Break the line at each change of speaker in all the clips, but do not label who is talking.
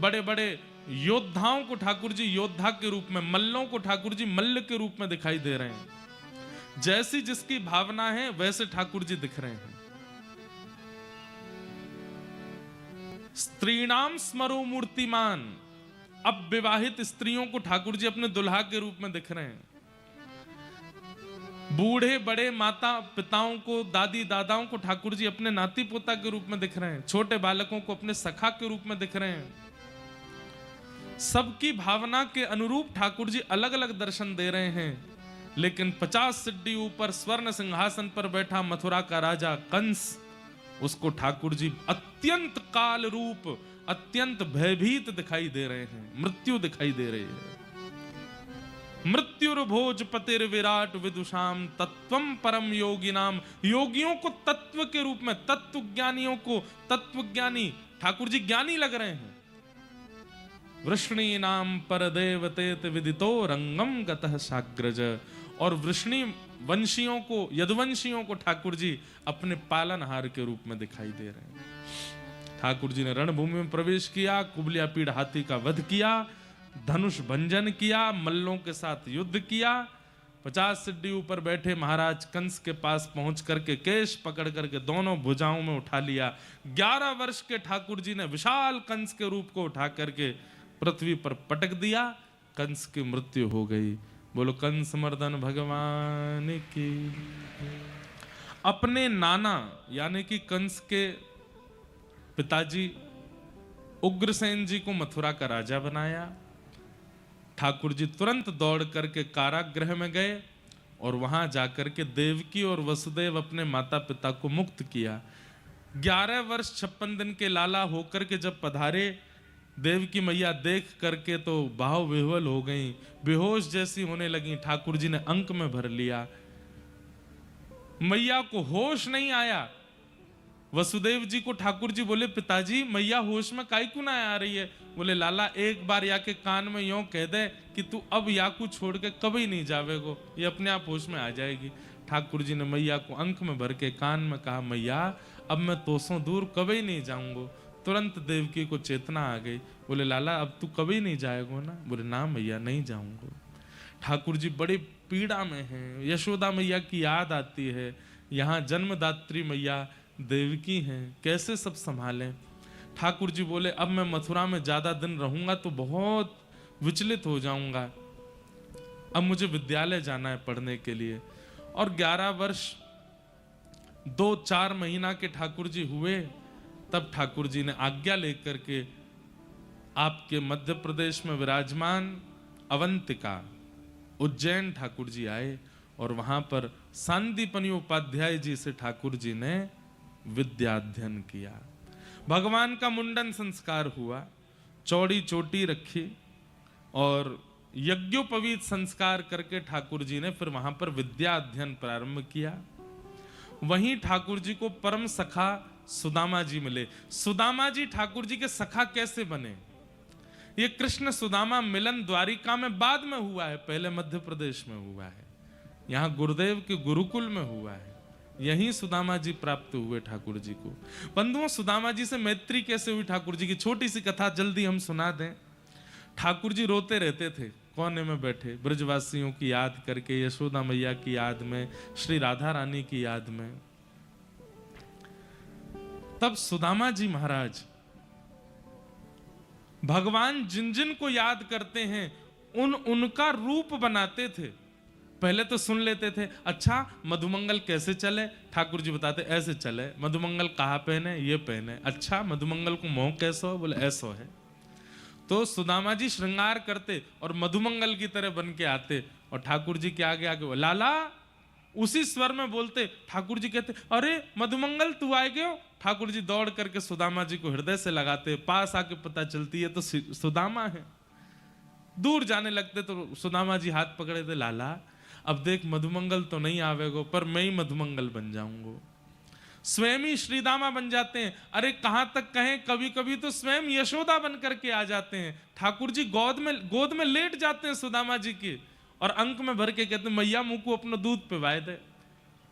बड़े बड़े योद्धाओं को ठाकुर जी योद्धा के रूप में, मल्लों को ठाकुर जी मल्ल के रूप में दिखाई दे रहे हैं। जैसी जिसकी भावना है वैसे ठाकुर जी दिख रहे हैं। स्त्रीणाम स्मरो मूर्तिमान, अब विवाहित स्त्रियों को ठाकुर जी अपने दुल्हा के रूप में दिख रहे हैं। बूढ़े बड़े माता पिताओं को, दादी दादाओं को ठाकुर जी अपने नाती पोता के रूप में दिख रहे हैं। छोटे बालकों को अपने सखा के रूप में दिख रहे हैं। सबकी भावना के अनुरूप ठाकुर जी अलग अलग दर्शन दे रहे हैं। लेकिन 50 सिड्डी ऊपर स्वर्ण सिंहासन पर बैठा मथुरा का राजा कंस, उसको ठाकुर जी अत्यंत काल रूप, अत्यंत भयभीत दिखाई दे रहे हैं। मृत्यु दिखाई दे रही है। मृत्युर्भोज पतिर विराट विदुषाम तत्वम परम योगी नाम, योगियों को तत्व के रूप में, तत्व ज्ञानियों को तत्व ज्ञानी ठाकुर जी ज्ञानी लग रहे हैं। वृष्णि नाम पर देवतेत विदितो रंगम गतः साग्रज, और वृष्णि वंशियों को, यदुवंशियों को ठाकुर जी अपने पालनहार के रूप में दिखाई दे रहे हैं। ठाकुर जी ने रणभूमि में प्रवेश किया, कुबलिया पीड़ हाथी का वध किया, धनुष भंजन किया, मल्लों के साथ युद्ध किया। 50 सिड्डी ऊपर बैठे महाराज कंस के पास पहुंच करके केश पकड़ करके दोनों भुजाओं में उठा लिया। 11 वर्ष के ठाकुर जी ने विशाल कंस के रूप को उठा करके पृथ्वी पर पटक दिया। कंस की मृत्यु हो गई। बोलो कंस मर्दन भगवान की। अपने नाना यानी कि कंस के पिताजी उग्रसेन जी को मथुरा का राजा बनाया। ठाकुर जी तुरंत दौड़ करके कारागृह में गए और वहां जाकर के देवकी और वसुदेव अपने माता पिता को मुक्त किया। 11 वर्ष 56 दिन के लाला होकर के जब पधारे, देवकी मैया देख करके तो भाव विह्वल हो गई, बेहोश जैसी होने लगी। ठाकुर जी ने अंक में भर लिया। मैया को होश नहीं आया। वसुदेव जी को ठाकुर जी बोले, पिताजी मैया होश में काहे क्यों ना आ रही है? बोले लाला एक बार या के कान में यूं कह दे कि तू अब याकू छोड़ के कभी नहीं जावेगो, ये अपने आप होश में आ जाएगी। ठाकुर जी ने मैया को अंक में भर के कान में कहा, मैया अब मैं तोसों दूर कभी नहीं जाऊंगो। तुरंत देवकी को चेतना आ गई। बोले लाला अब तू कभी नहीं जाएगो ना? बोले ना मैया नहीं जाऊंगो। ठाकुर जी बड़ी पीड़ा में हैं। यशोदा मैया की याद आती है। यहाँ जन्मदात्री मैया देवकी हैं, कैसे सब संभालें? ठाकुर जी बोले अब मैं मथुरा में ज्यादा दिन रहूंगा तो बहुत विचलित हो जाऊंगा। अब मुझे विद्यालय जाना है पढ़ने के लिए। और 11 वर्ष 2-4 महीना के ठाकुर जी हुए, तब ठाकुर जी ने आज्ञा लेकर के आपके मध्य प्रदेश में विराजमान अवंतिका उज्जैन ठाकुर जी आए और वहां पर सांदीपनि उपाध्याय जी से ठाकुर जी ने विद्याध्ययन किया। भगवान का मुंडन संस्कार हुआ, चौड़ी चोटी रखी और यज्ञोपवीत संस्कार करके ठाकुर जी ने फिर वहां पर विद्या अध्ययन प्रारंभ किया। वहीं ठाकुर जी को परम सखा सुदामा जी मिले। सुदामा जी ठाकुर जी के सखा कैसे बने? ये कृष्ण सुदामा मिलन द्वारिका में बाद में हुआ है, पहले मध्य प्रदेश में हुआ है। यहाँ गुरुदेव के गुरुकुल में हुआ है। यहीं सुदामा जी प्राप्त हुए ठाकुर जी को। बंधुओं, सुदामा जी से मैत्री कैसे हुई ठाकुर जी की छोटी सी कथा जल्दी हम सुना दें। ठाकुर जी रोते रहते थे कोने में बैठे, ब्रजवासियों की याद करके, यशोदा मैया की याद में, श्री राधा रानी की याद में। तब सुदामा जी महाराज भगवान जिन जिन को याद करते हैं उनका रूप बनाते थे। पहले तो सुन लेते थे, अच्छा मधुमंगल कैसे चले? ठाकुर जी बताते ऐसे चले। मधुमंगल कहाँ पहने? ये पहने। अच्छा मधुमंगल को मोह कैसो है? बोले ऐसो है। तो सुदामा जी श्रृंगार करते और मधुमंगल की तरह बन के आते और ठाकुर जी के आगे आगे लाला उसी स्वर में बोलते। ठाकुर जी कहते अरे मधुमंगल तू आए गए हो। ठाकुर जी दौड़ करके सुदामा जी को हृदय से लगाते, पास आके पता चलती है तो सुदामा है। दूर जाने लगते तो सुदामा जी हाथ पकड़े थे, लाला अब देख मधुमंगल तो नहीं आवेगो पर मैं ही मधुमंगल बन जाऊंगो। स्वयं ही श्रीदामा बन जाते हैं। अरे कहां तक कहें, कभी कभी तो स्वयं यशोदा बन करके आ जाते हैं। ठाकुर जी गोद में लेट जाते हैं सुदामा जी की और अंक में भर के कहते हैं मैया मुंह को अपना दूध पिवाए दे।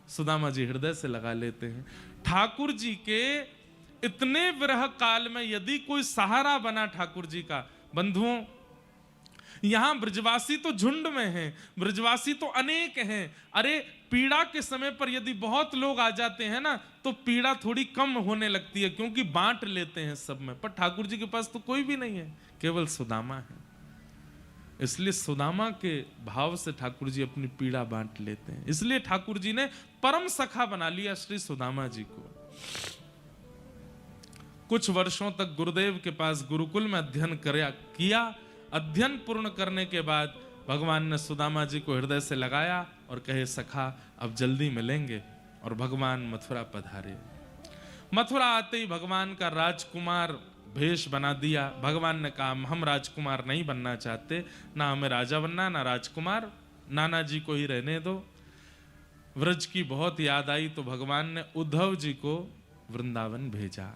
सुदामा जी हृदय से लगा लेते हैं। ठाकुर जी के इतने विरह काल में यदि कोई सहारा बना ठाकुर जी का, बंधुओं यहां ब्रजवासी तो झुंड में हैं, ब्रजवासी तो अनेक हैं। अरे पीड़ा के समय पर यदि बहुत लोग आ जाते हैं ना, तो पीड़ा थोड़ी कम होने लगती है, क्योंकि बांट लेते हैं सब में। पर ठाकुर जी के पास तो कोई भी नहीं है, केवल सुदामा है। इसलिए सुदामा के भाव से ठाकुर जी अपनी पीड़ा बांट लेते हैं। इसलिए ठाकुर जी ने परम सखा बना लिया श्री सुदामा जी को। कुछ वर्षों तक गुरुदेव के पास गुरुकुल में अध्ययन किया। अध्ययन पूर्ण करने के बाद भगवान ने सुदामा जी को हृदय से लगाया और कहे सखा अब जल्दी मिलेंगे। और भगवान मथुरा पधारे। मथुरा आते ही भगवान का राजकुमार भेष बना दिया। भगवान ने कहा हम राजकुमार नहीं बनना चाहते, ना हमें राजा बनना ना राजकुमार, नाना जी को ही रहने दो। व्रज की बहुत याद आई तो भगवान ने उद्धव जी को वृंदावन भेजा।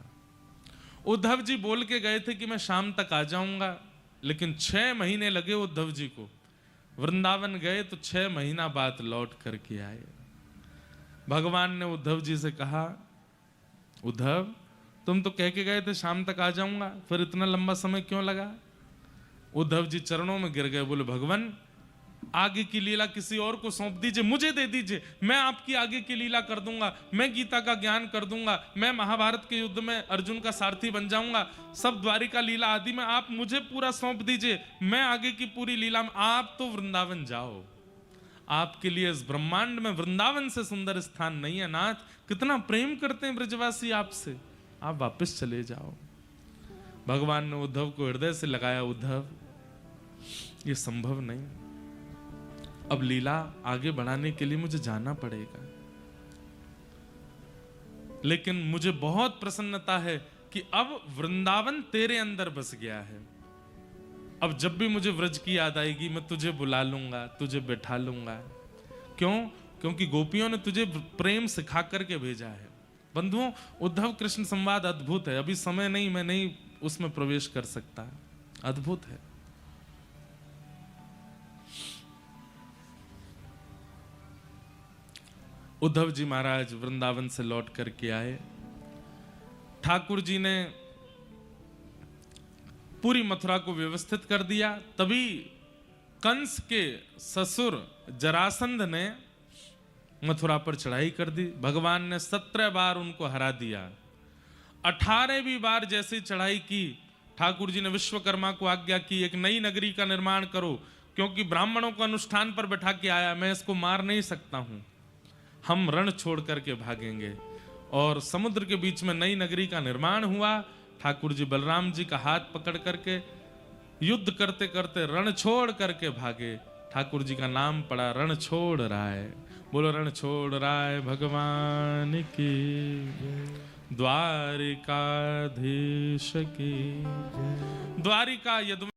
उद्धव जी बोल के गए थे कि मैं शाम तक आ जाऊंगा, लेकिन 6 महीने लगे उद्धव जी को। वृंदावन गए तो 6 महीना बाद लौट करके आए। भगवान ने उद्धव जी से कहा उद्धव तुम तो कह के गए थे शाम तक आ जाऊंगा, फिर इतना लंबा समय क्यों लगा? उद्धव जी चरणों में गिर गए, बोले भगवान आगे की लीला किसी और को सौंप दीजिए, मुझे दे दीजिए, मैं आपकी आगे की लीला कर दूंगा, मैं गीता का ज्ञान कर दूंगा, मैं महाभारत के युद्ध में अर्जुन का सारथी बन जाऊंगा, सब द्वारिका लीला आदि में आप मुझे पूरा सौंप दीजिए, मैं आगे की पूरी लीला में, आप तो वृंदावन जाओ, आपके लिए इस ब्रह्मांड में वृंदावन से सुंदर स्थान नहीं है। नाथ कितना प्रेम करते हैं ब्रजवासी आपसे, आप वापस चले जाओ। भगवान ने उद्धव को हृदय से लगाया, उद्धव ये संभव नहीं, अब लीला आगे बढ़ाने के लिए मुझे जाना पड़ेगा। लेकिन मुझे बहुत प्रसन्नता है कि अब वृंदावन तेरे अंदर बस गया है। अब जब भी मुझे व्रज की याद आएगी मैं तुझे बुला लूंगा, तुझे बैठा लूंगा। क्यों? क्योंकि गोपियों ने तुझे प्रेम सिखा करके भेजा है। बंधुओं उद्धव कृष्ण संवाद अद्भुत है, अभी समय नहीं, मैं नहीं उसमें प्रवेश कर सकता, अद्भुत है। उद्धव जी महाराज वृंदावन से लौट करके आए। ठाकुर जी ने पूरी मथुरा को व्यवस्थित कर दिया। तभी कंस के ससुर जरासंध ने मथुरा पर चढ़ाई कर दी। भगवान ने 17 बार उनको हरा दिया। 18वीं बार जैसी चढ़ाई की, ठाकुर जी ने विश्वकर्मा को आज्ञा की एक नई नगरी का निर्माण करो, क्योंकि ब्राह्मणों को अनुष्ठान पर बैठा के आया, मैं इसको मार नहीं सकता हूं, हम रण छोड़ करके भागेंगे। और समुद्र के बीच में नई नगरी का निर्माण हुआ। ठाकुर जी बलराम जी का हाथ पकड़ करके युद्ध करते करते रण छोड़ करके भागे। ठाकुर जी का नाम पड़ा रण छोड़ राय। बोलो रण छोड़ राय भगवान की, द्वारिकाधीश की। द्वारिका यदु